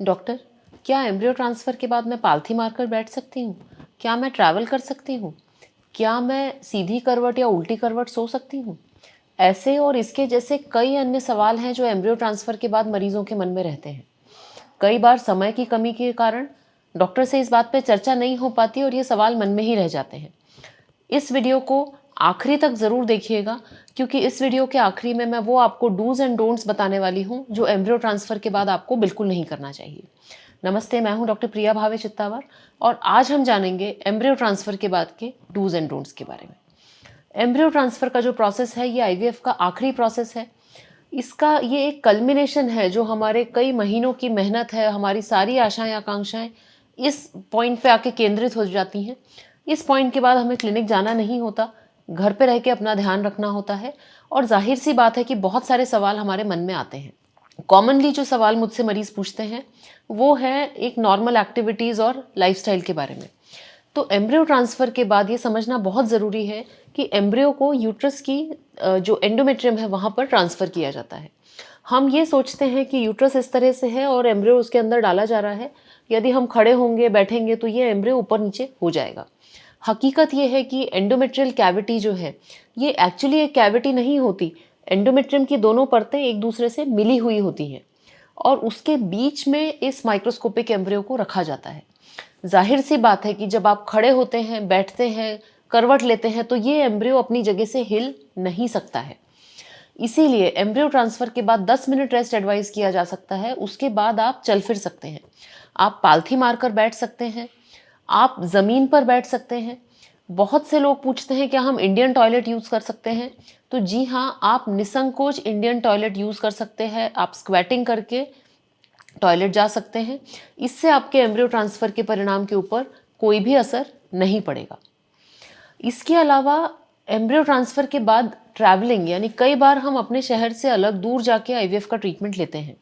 Doctor, क्या embryo transfer के बाद मैं पालथी मारकर बैठ सकती हूँ? क्या मैं ट्रैवल कर सकती हूँ? क्या मैं सीधी करवट या उल्टी करवट सो सकती हूँ? ऐसे और इसके जैसे कई अन्य सवाल हैं जो एम्ब्रियो ट्रांसफ़र के बाद मरीजों के मन में रहते हैं। कई बार समय की कमी के कारण डॉक्टर से इस बात पे चर्चा नहीं हो पाती और ये सवाल मन में ही रह जाते हैं। इस वीडियो को आखिरी तक ज़रूर देखिएगा, क्योंकि इस वीडियो के आखिरी में मैं वो आपको डूज़ एंड डोंट्स बताने वाली हूँ जो एम्ब्रियो ट्रांसफ़र के बाद आपको बिल्कुल नहीं करना चाहिए। नमस्ते, मैं हूँ डॉक्टर प्रिया भावे चित्तावर और आज हम जानेंगे एम्ब्रियो ट्रांसफ़र के बाद के डूज़ एंड डोंट्स के बारे में। एम्ब्रियो ट्रांसफ़र का जो प्रोसेस है ये आईवीएफ का आखिरी प्रोसेस है। इसका ये एक कल्मिनेशन है जो हमारे कई महीनों की मेहनत है, हमारी सारी आशाएं आकांक्षाएं इस पॉइंट पे आके केंद्रित हो जाती हैं। इस पॉइंट के बाद हमें क्लिनिक जाना नहीं होता, घर पे रह के अपना ध्यान रखना होता है और जाहिर सी बात है कि बहुत सारे सवाल हमारे मन में आते हैं। कॉमनली जो सवाल मुझसे मरीज पूछते हैं वो है एक नॉर्मल एक्टिविटीज़ और लाइफस्टाइल के बारे में। तो एम्ब्रियो ट्रांसफ़र के बाद ये समझना बहुत ज़रूरी है कि एम्ब्रियो को यूट्रस की जो एंडोमेट्रियम है वहाँ पर ट्रांसफ़र किया जाता है। हम ये सोचते हैं कि यूट्रस इस तरह से है और एम्ब्रियो उसके अंदर डाला जा रहा है। यदि हम खड़े होंगे, बैठेंगे तो ये एम्ब्रियो ऊपर नीचे हो जाएगा। हकीकत ये है कि एंडोमेट्रियल कैविटी जो है ये एक्चुअली एक कैविटी नहीं होती। एंडोमेट्रियम की दोनों परतें एक दूसरे से मिली हुई होती हैं और उसके बीच में इस माइक्रोस्कोपिक एम्ब्रियो को रखा जाता है। जाहिर सी बात है कि जब आप खड़े होते हैं, बैठते हैं, करवट लेते हैं तो ये एम्ब्रियो अपनी जगह से हिल नहीं सकता है। इसीलिए एम्ब्रियो ट्रांसफ़र के बाद 10 मिनट रेस्ट एडवाइस किया जा सकता है। उसके बाद आप चल फिर सकते हैं। आप पालथी मारकर बैठ सकते हैं, आप ज़मीन पर बैठ सकते हैं। बहुत से लोग पूछते हैं क्या हम इंडियन टॉयलेट यूज़ कर सकते हैं? तो जी हाँ, आप निसंकोच इंडियन टॉयलेट यूज़ कर सकते हैं। आप स्क्वैटिंग करके टॉयलेट जा सकते हैं। इससे आपके एम्ब्रियो ट्रांसफ़र के परिणाम के ऊपर कोई भी असर नहीं पड़ेगा। इसके अलावा एम्ब्रियो ट्रांसफ़र के बाद ट्रैवलिंग यानी कई बार हम अपने शहर से अलग दूर जाके आईवीएफ का ट्रीटमेंट लेते हैं।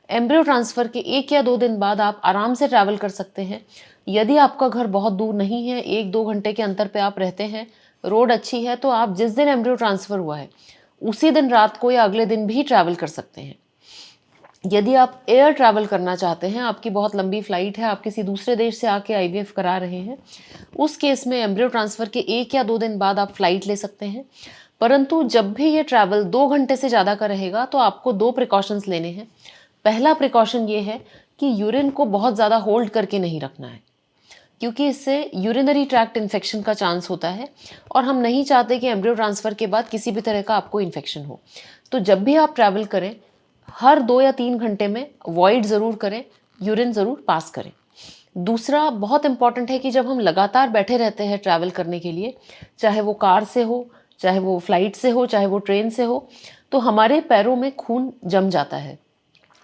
एम्ब्रियो ट्रांसफ़र के 1 या 2 दिन बाद आप आराम से ट्रैवल कर सकते हैं। यदि आपका घर बहुत दूर नहीं है, 1-2 घंटे के अंतर पे आप रहते हैं, रोड अच्छी है, तो आप जिस दिन एम्ब्रियो ट्रांसफ़र हुआ है, उसी दिन रात को या अगले दिन भी ट्रैवल कर सकते हैं। यदि आप एयर ट्रैवल करना चाहते हैं, आपकी बहुत लंबी फ़्लाइट है, आप किसी दूसरे देश से आके आईवीएफ करा रहे हैं, उस केस में एम्ब्रियो ट्रांसफ़र के 1 या 2 दिन बाद आप फ़्लाइट ले सकते हैं। परंतु जब भी ये ट्रैवल 2 घंटे से ज़्यादा का रहेगा तो आपको 2 प्रिकॉशंस लेने हैं। पहला प्रिकॉशन ये है कि यूरिन को बहुत ज़्यादा होल्ड करके नहीं रखना है, क्योंकि इससे यूरिनरी ट्रैक्ट इन्फेक्शन का चांस होता है और हम नहीं चाहते कि एम्ब्रियो ट्रांसफ़र के बाद किसी भी तरह का आपको इन्फेक्शन हो। तो जब भी आप ट्रैवल करें, हर 2 या 3 घंटे में वॉइड ज़रूर करें, यूरिन ज़रूर पास करें। दूसरा बहुत इम्पॉर्टेंट है कि जब हम लगातार बैठे रहते हैं ट्रैवल करने के लिए, चाहे वो कार से हो, चाहे वो फ्लाइट से हो, चाहे वो ट्रेन से हो, तो हमारे पैरों में खून जम जाता है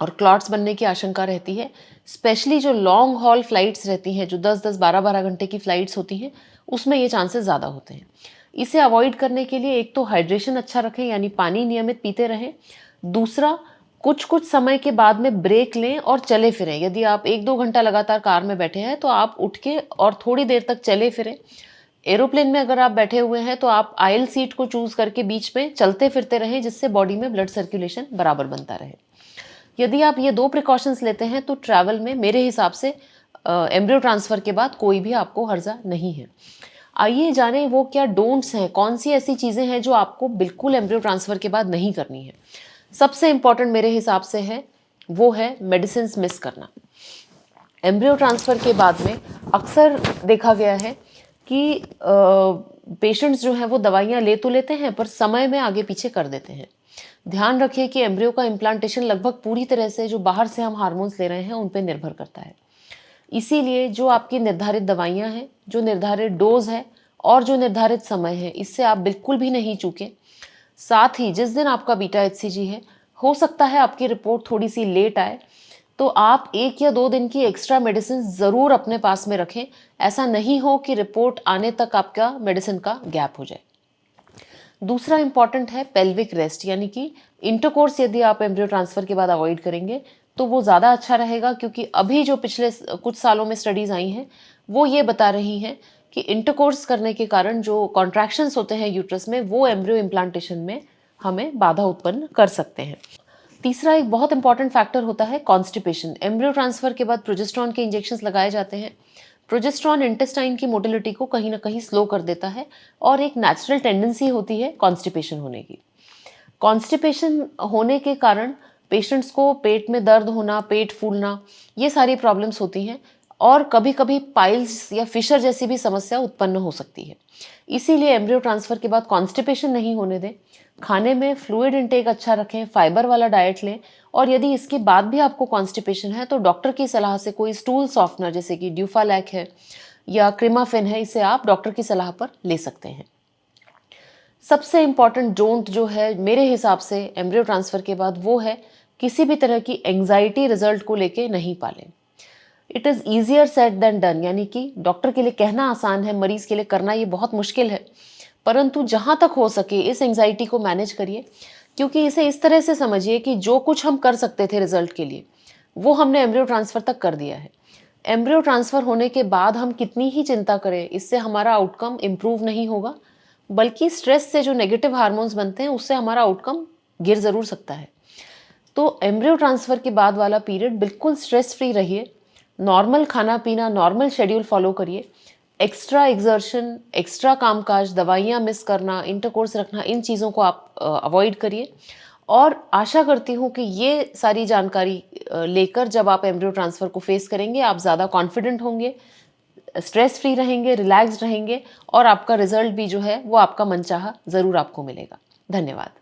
और क्लॉट्स बनने की आशंका रहती है। स्पेशली जो लॉन्ग हॉल फ्लाइट्स रहती हैं, जो 10-10, 12-12 घंटे की फ्लाइट्स होती हैं, उसमें ये चांसेस ज़्यादा होते हैं। इसे अवॉइड करने के लिए एक तो हाइड्रेशन अच्छा रखें, यानी पानी नियमित पीते रहें। दूसरा, कुछ-कुछ समय के बाद में ब्रेक लें और चले फिरें। यदि आप 1-2 घंटा लगातार कार में बैठे हैं, तो आप उठ के और थोड़ी देर तक चले फिरें। एरोप्लेन में अगर आप बैठे हुए हैं, तो आप आइल सीट को चूज़ करके बीच में चलते-फिरते रहें, जिससे बॉडी में ब्लड सर्कुलेशन बराबर बनता रहे। यदि आप ये 2 प्रिकॉशंस लेते हैं तो ट्रैवल में मेरे हिसाब से एम्ब्रियो ट्रांसफ़र के बाद कोई भी आपको हर्जा नहीं है। आइए जानें वो क्या डोंट्स हैं, कौन-सी ऐसी चीज़ें हैं जो आपको बिल्कुल एम्ब्रियो ट्रांसफ़र के बाद नहीं करनी है। सबसे इम्पॉर्टेंट मेरे हिसाब से है, वो है मेडिसिन्स मिस करना। एम्ब्रियो ट्रांसफ़र के बाद में अक्सर देखा गया है कि पेशेंट्स जो हैं वो दवाइयाँ ले तो लेते हैं पर समय में आगे पीछे कर देते हैं। ध्यान रखिए कि एम्ब्रियो का इम्प्लांटेशन लगभग पूरी तरह से जो बाहर से हम हार्मोन्स ले रहे हैं उन पे निर्भर करता है। इसीलिए जो आपकी निर्धारित दवाइयाँ हैं, जो निर्धारित डोज़ है और जो निर्धारित समय है, इससे आप बिल्कुल भी नहीं चूकें। साथ ही जिस दिन आपका बीटा एचसीजी है, हो सकता है आपकी रिपोर्ट थोड़ी-सी लेट आए, तो आप 1 या 2 दिन की एक्स्ट्रा मेडिसिन ज़रूर अपने पास में रखें। ऐसा नहीं हो कि रिपोर्ट आने तक आपका मेडिसिन का गैप हो जाए। दूसरा इम्पॉर्टेंट है पेल्विक रेस्ट, यानी कि इंटरकोर्स यदि आप एम्ब्रियो ट्रांसफ़र के बाद अवॉइड करेंगे तो वो ज़्यादा अच्छा रहेगा, क्योंकि अभी जो पिछले कुछ सालों में स्टडीज़ आई हैं वो ये बता रही हैं कि इंटरकोर्स करने के कारण जो कॉन्ट्रैक्शंस होते हैं यूट्रस में वो एम्ब्रियो इम्प्लांटेशन में हमें बाधा उत्पन्न कर सकते हैं। तीसरा एक बहुत इंपॉर्टेंट फैक्टर होता है कॉन्स्टिपेशन। एम्ब्रियो ट्रांसफर के बाद प्रोजेस्टेरॉन के इंजेक्शंस लगाए जाते हैं। प्रोजेस्टेरॉन इंटेस्टाइन की मोटिलिटी को कहीं ना कहीं स्लो कर देता है और एक नेचुरल टेंडेंसी होती है कॉन्स्टिपेशन होने की। कॉन्स्टिपेशन होने के कारण पेशेंट्स को पेट में दर्द होना, पेट फूलना, ये सारी प्रॉब्लम्स होती हैं और कभी कभी पाइल्स या फिशर जैसी भी समस्या उत्पन्न हो सकती है। इसीलिए एम्ब्रियो ट्रांसफर के बाद कॉन्स्टिपेशन नहीं होने दें। खाने में फ्लूइड इंटेक अच्छा रखें, फाइबर वाला डाइट लें और यदि इसके बाद भी आपको कॉन्स्टिपेशन है तो डॉक्टर की सलाह से कोई स्टूल सॉफ्टनर जैसे कि ड्यूफालैक है या क्रिमाफिन है, इसे आप डॉक्टर की सलाह पर ले सकते हैं। सबसे इम्पॉर्टेंट डोंट जो है मेरे हिसाब से एम्ब्रियो ट्रांसफर के बाद वो है किसी भी तरह की एंग्जाइटी रिजल्ट को लेके नहीं पालें। It is easier said than done, यानी कि डॉक्टर के लिए कहना आसान है, मरीज के लिए करना ये बहुत मुश्किल है। परंतु जहाँ तक हो सके इस एंग्जाइटी को मैनेज करिए, क्योंकि इसे इस तरह से समझिए कि जो कुछ हम कर सकते थे रिजल्ट के लिए वो हमने एम्ब्रियो ट्रांसफर तक कर दिया है। एम्ब्रियो ट्रांसफर होने के बाद हम कितनी ही चिंता करें, इससे हमारा आउटकम इम्प्रूव नहीं होगा, बल्कि स्ट्रेस से जो नेगेटिव हार्मोन्स बनते हैं उससे हमारा आउटकम गिर ज़रूर सकता है। तो एम्ब्रियो ट्रांसफर के बाद वाला पीरियड बिल्कुल स्ट्रेस फ्री रहिए, नॉर्मल खाना पीना, नॉर्मल शेड्यूल फॉलो करिए। एक्स्ट्रा एग्जर्शन, एक्स्ट्रा कामकाज, दवाइयाँ मिस करना, इंटरकोर्स रखना, इन चीज़ों को आप अवॉइड करिए। और आशा करती हूँ कि ये सारी जानकारी लेकर जब आप एम्ब्रियो ट्रांसफ़र को फेस करेंगे आप ज़्यादा कॉन्फिडेंट होंगे, स्ट्रेस फ्री रहेंगे, रिलैक्स्ड रहेंगे और आपका रिजल्ट भी जो है वो आपका मनचाहा ज़रूर आपको मिलेगा। धन्यवाद।